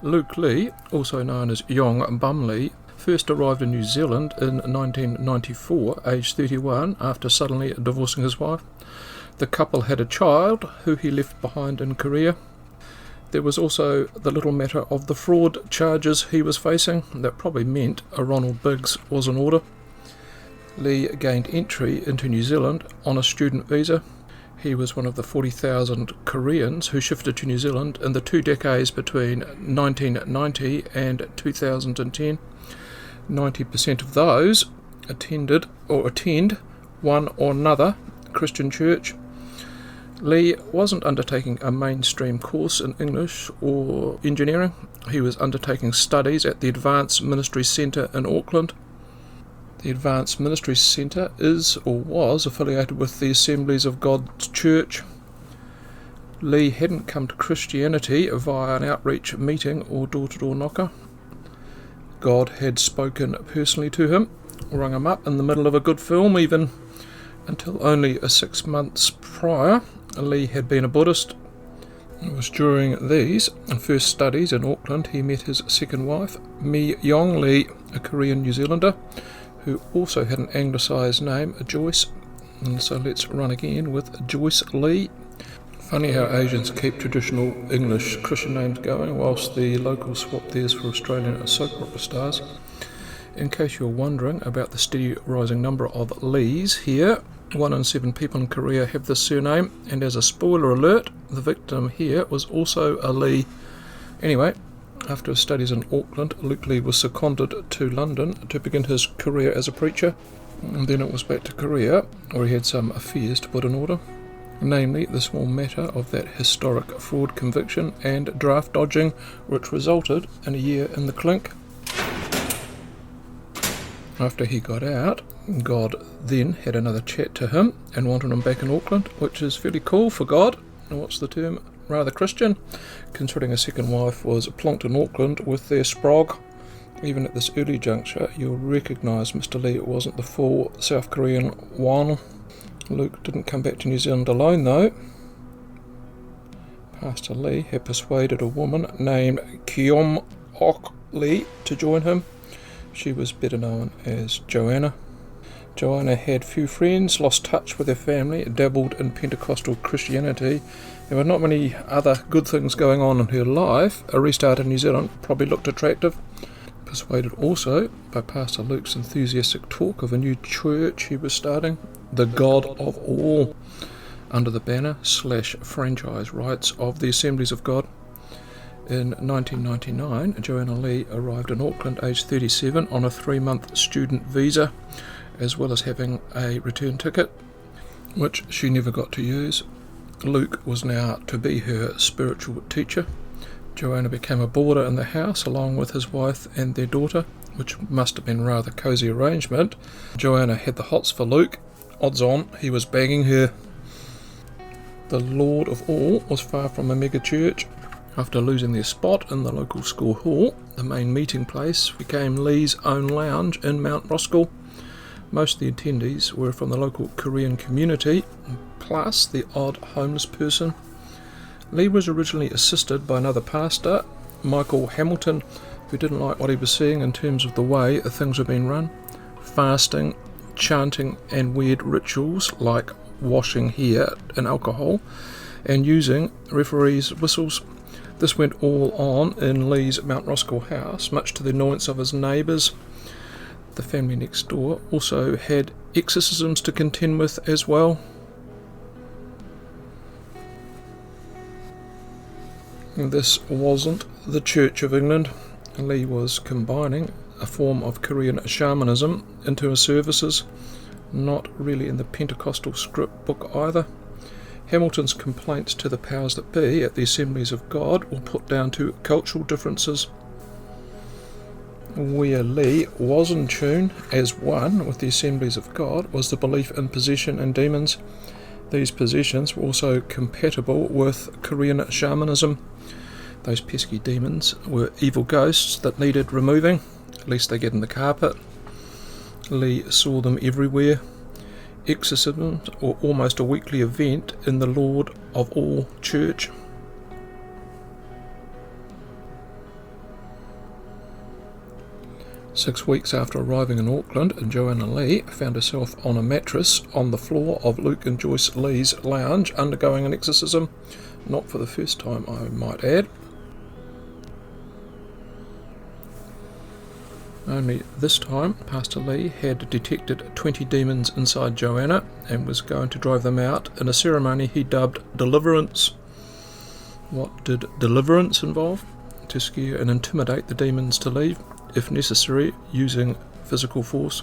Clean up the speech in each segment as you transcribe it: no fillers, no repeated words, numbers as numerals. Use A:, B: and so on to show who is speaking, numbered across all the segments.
A: Luke Lee, also known as Yong Bum Lee, first arrived in New Zealand in 1994, aged 31, after suddenly divorcing his wife. The couple had a child, who he left behind in Korea. There was also the little matter of the fraud charges he was facing. That probably meant a Ronald Biggs was in order. Lee gained entry into New Zealand on a student visa. He was one of the 40,000 Koreans who shifted to New Zealand in the 2 decades between 1990 and 2010. 90% of those attend one or another Christian church. Lee wasn't undertaking a mainstream course in English or engineering. He was undertaking studies at the Advanced Ministries Centre in Auckland. The Advanced Ministries Centre is or was affiliated with the Assemblies of God's Church. Lee hadn't come to Christianity via an outreach meeting or door-to-door knocker. God had spoken personally to him, rung him up in the middle of a good film even. Until only 6 months prior, Lee had been a Buddhist. It was during these first studies in Auckland he met his second wife, Yong Lee, a Korean New Zealander, who also had an anglicised name, Joyce. And so let's run again with Joyce Lee. Funny how Asians keep traditional English Christian names going whilst the locals swap theirs for Australian soap opera stars. In case you're wondering about the steady rising number of Lees here, 1 in 7 people in Korea have this surname, and as a spoiler alert, the victim here was also a Lee. Anyway, after his studies in Auckland, Luke Lee was seconded to London to begin his career as a preacher, and then it was back to Korea, where he had some affairs to put in order, namely the small matter of that historic fraud conviction and draft dodging, which resulted in a year in the clink. After he got out, God then had another chat to him and wanted him back in Auckland, which is fairly cool for God. And what's the term? Rather Christian, considering a second wife was plonked in Auckland with their sprog. Even at this early juncture, you'll recognise Mr. Lee wasn't the full South Korean one. Luke didn't come back to New Zealand alone though. Pastor Lee had persuaded a woman named Keum Ok Lee to join him. She was better known as Joanna. Joanna had few friends, lost touch with her family, dabbled in Pentecostal Christianity. There were not many other good things going on in her life. A restart in New Zealand probably looked attractive. Persuaded also by Pastor Luke's enthusiastic talk of a new church he was starting, the God of All, under the banner/franchise rights of the Assemblies of God. In 1999, Joanna Lee arrived in Auckland aged 37 on a 3-month student visa, as well as having a return ticket, which she never got to use. Luke was now to be her spiritual teacher. Joanna became a boarder in the house along with his wife and their daughter, which must have been a rather cosy arrangement. Joanna had the hots for Luke. Odds on, he was bagging her. The Lord of All was far from a mega church. After losing their spot in the local school hall, the main meeting place became Lee's own lounge in Mt Roskill. Most of the attendees were from the local Korean community, plus the odd homeless person. Lee was originally assisted by another pastor, Michael Hamilton, who didn't like what he was seeing in terms of the way things were being run. Fasting, chanting and weird rituals like washing hair in alcohol and using referees' whistles. This went all on in Lee's Mt Roskill house, much to the annoyance of his neighbours. The family next door also had exorcisms to contend with as well. This wasn't the Church of England. Lee was combining a form of Korean shamanism into his services, not really in the Pentecostal script book either. Hamilton's complaints to the powers that be at the Assemblies of God were put down to cultural differences. Where Lee was in tune as one with the Assemblies of God was the belief in possession and demons. These possessions were also compatible with Korean shamanism. Those pesky demons were evil ghosts that needed removing, at least they get in the carpet. Lee saw them everywhere. Exorcisms were almost a weekly event in the Lord of All Church. 6 weeks after arriving in Auckland, Joanna Lee found herself on a mattress on the floor of Luke and Joyce Lee's lounge, undergoing an exorcism. Not for the first time, I might add. Only this time, Pastor Lee had detected 20 demons inside Joanna and was going to drive them out in a ceremony he dubbed deliverance. What did deliverance involve? To scare and intimidate the demons to leave, if necessary, using physical force.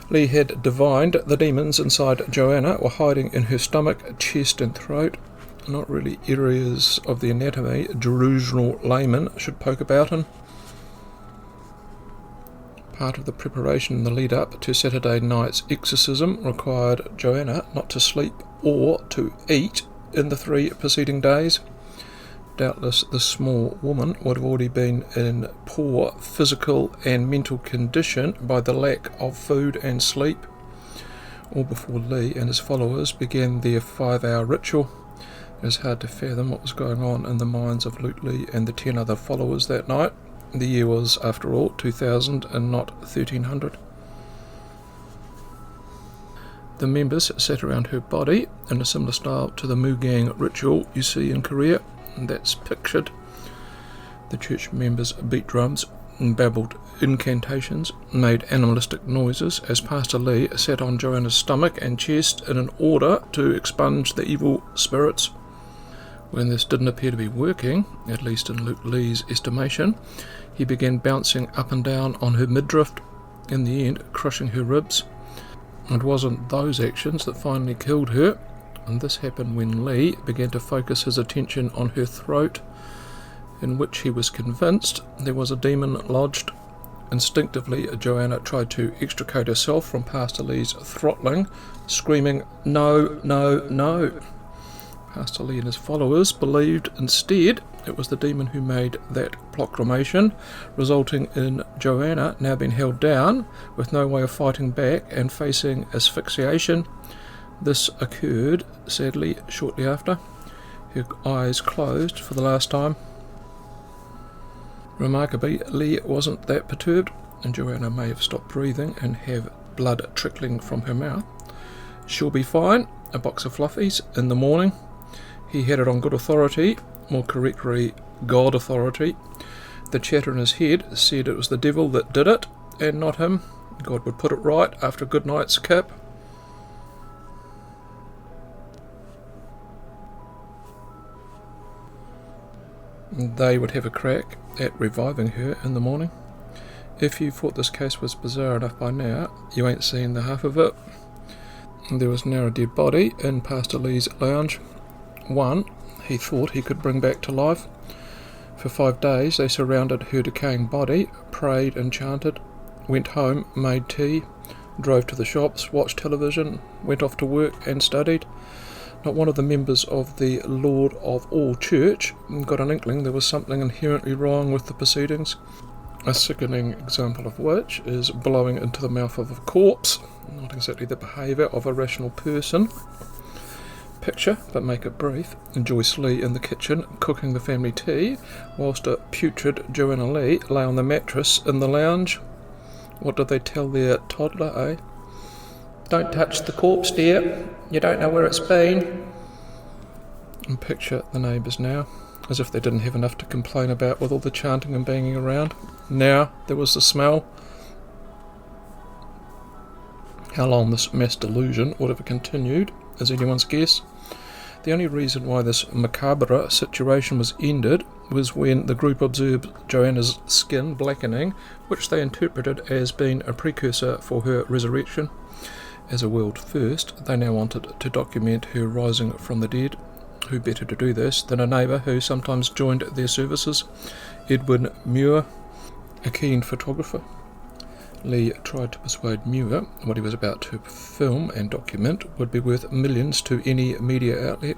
A: Lee had divined the demons inside Joanna were hiding in her stomach, chest and throat. Not really areas of the anatomy delusional laymen should poke about in. Part of the preparation in the lead-up to Saturday night's exorcism required Joanna not to sleep or to eat in the 3 preceding days. Doubtless the small woman would have already been in poor physical and mental condition by the lack of food and sleep, all before Lee and his followers began their 5-hour ritual. It is hard to fathom what was going on in the minds of Luke Lee and the 10 other followers that night. The year was, after all, 2000 and not 1300. The members sat around her body in a similar style to the Mugang ritual you see in Korea. That's pictured. The church members beat drums and babbled incantations, made animalistic noises as Pastor Lee sat on Joanna's stomach and chest in an order to expunge the evil spirits. When this didn't appear to be working, at least in Luke Lee's estimation, he began bouncing up and down on her midriff, in the end crushing her ribs. It wasn't those actions that finally killed her, and this happened when Lee began to focus his attention on her throat, in which he was convinced there was a demon lodged. Instinctively, Joanna tried to extricate herself from Pastor Lee's throttling, screaming, "No, no, no." Pastor Lee and his followers believed instead it was the demon who made that proclamation, resulting in Joanna now being held down with no way of fighting back and facing asphyxiation. This occurred, sadly, shortly after. Her eyes closed for the last time. Remarkably, Lee wasn't that perturbed, and Joanna may have stopped breathing and have blood trickling from her mouth. "She'll be fine, a box of fluffies, in the morning." He had it on good authority, more correctly, God authority. The chatter in his head said it was the devil that did it, and not him. God would put it right after a good night's kip. They would have a crack at reviving her in the morning. If you thought this case was bizarre enough by now, you ain't seen the half of it. There was now a dead body in Pastor Lee's lounge. One he thought he could bring back to life. For 5 days they surrounded her decaying body, prayed and chanted, went home, made tea, drove to the shops, watched television, went off to work and studied. Not one of the members of the Lord of All Church got an inkling there was something inherently wrong with the proceedings. A sickening example of which is blowing into the mouth of a corpse, not exactly the behaviour of a rational person. Picture, but make it brief, Joyce Lee in the kitchen cooking the family tea, whilst a putrid Joanna Lee lay on the mattress in the lounge. What did they tell their toddler, eh? "Don't touch the corpse, dear. You don't know where it's been." And picture the neighbours now, as if they didn't have enough to complain about with all the chanting and banging around. Now there was the smell. How long this mass delusion would have continued is anyone's guess. The only reason why this macabre situation was ended was when the group observed Joanna's skin blackening, which they interpreted as being a precursor for her resurrection. As a world first, they now wanted to document her rising from the dead. Who better to do this than a neighbour who sometimes joined their services? Edwin Muir, a keen photographer. Lee tried to persuade Muir what he was about to film and document would be worth millions to any media outlet.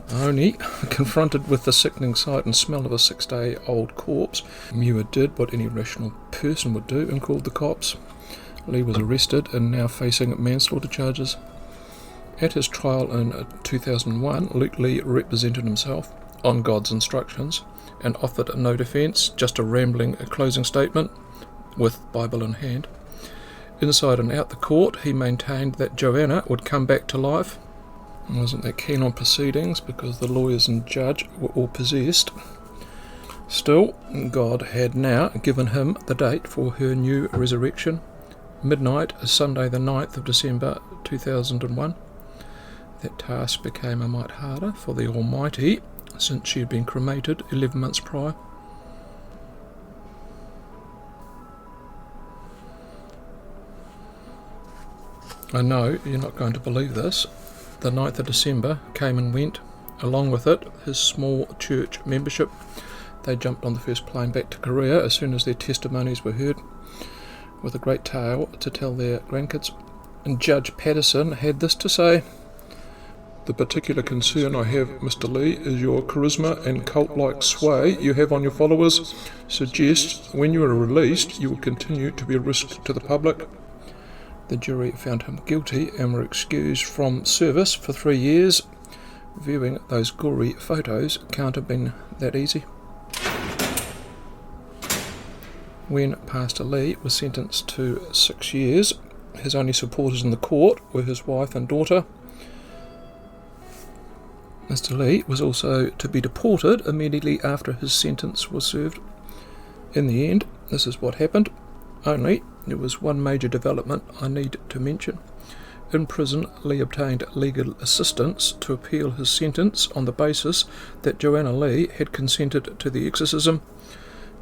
A: Only, confronted with the sickening sight and smell of a 6-day-old corpse, Muir did what any rational person would do and called the cops. Lee was arrested and now facing manslaughter charges. At his trial in 2001, Luke Lee represented himself. on God's instructions and offered no defence, just a rambling closing statement with Bible in hand. Inside and out the court, he maintained that Joanna would come back to life. He wasn't that keen on proceedings because the lawyers and judge were all possessed. Still, God had now given him the date for her new resurrection, midnight, Sunday the 9th of December 2001. That task became a mite harder for the Almighty, since she had been cremated 11 months prior. I know you're not going to believe this. The 9th of December came and went. Along with it, his small church membership. They jumped on the first plane back to Korea as soon as their testimonies were heard, with a great tale to tell their grandkids. And Judge Patterson had this to say: "The particular concern I have, Mr. Lee, is your charisma and cult-like sway you have on your followers suggests when you are released you will continue to be a risk to the public." The jury found him guilty and were excused from service for 3 years. Viewing those gory photos can't have been that easy. When Pastor Lee was sentenced to 6 years, his only supporters in the court were his wife and daughter. Mr. Lee was also to be deported immediately after his sentence was served. In the end, this is what happened. Only, there was one major development I need to mention. In prison, Lee obtained legal assistance to appeal his sentence on the basis that Joanna Lee had consented to the exorcism.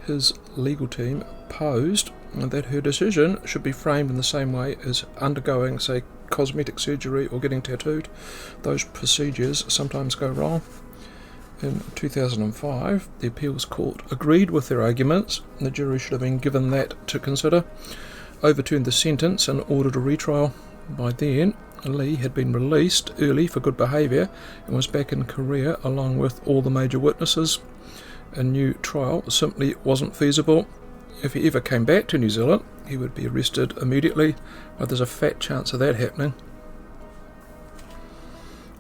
A: His legal team posed that her decision should be framed in the same way as undergoing, say, cosmetic surgery or getting tattooed. Those procedures sometimes go wrong. In 2005, the appeals court agreed with their arguments. The jury should have been given that to consider, overturned the sentence and ordered a retrial. By then, Lee had been released early for good behaviour and was back in Korea along with all the major witnesses. A new trial simply wasn't feasible. If he ever came back to New Zealand, he would be arrested immediately, but there's a fat chance of that happening.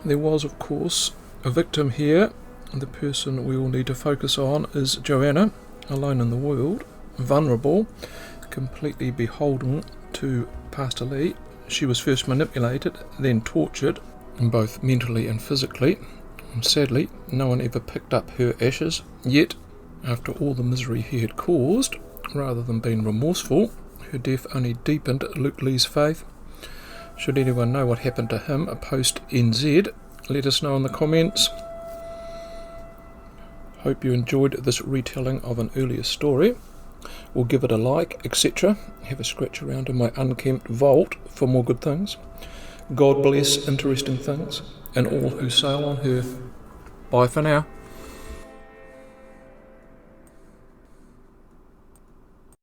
A: There was, of course, a victim here. The person we all need to focus on is Joanna, alone in the world, vulnerable, completely beholden to Pastor Lee. She was first manipulated, then tortured, both mentally and physically. And sadly, no one ever picked up her ashes. Yet, after all the misery he had caused, rather than being remorseful, her death only deepened Luke Lee's faith. Should anyone know what happened to him post-NZ, let us know in the comments. Hope you enjoyed this retelling of an earlier story. We'll give it a like, etc. Have a scratch around in my unkempt vault for more good things. God bless interesting things and all who sail on earth. Bye for now.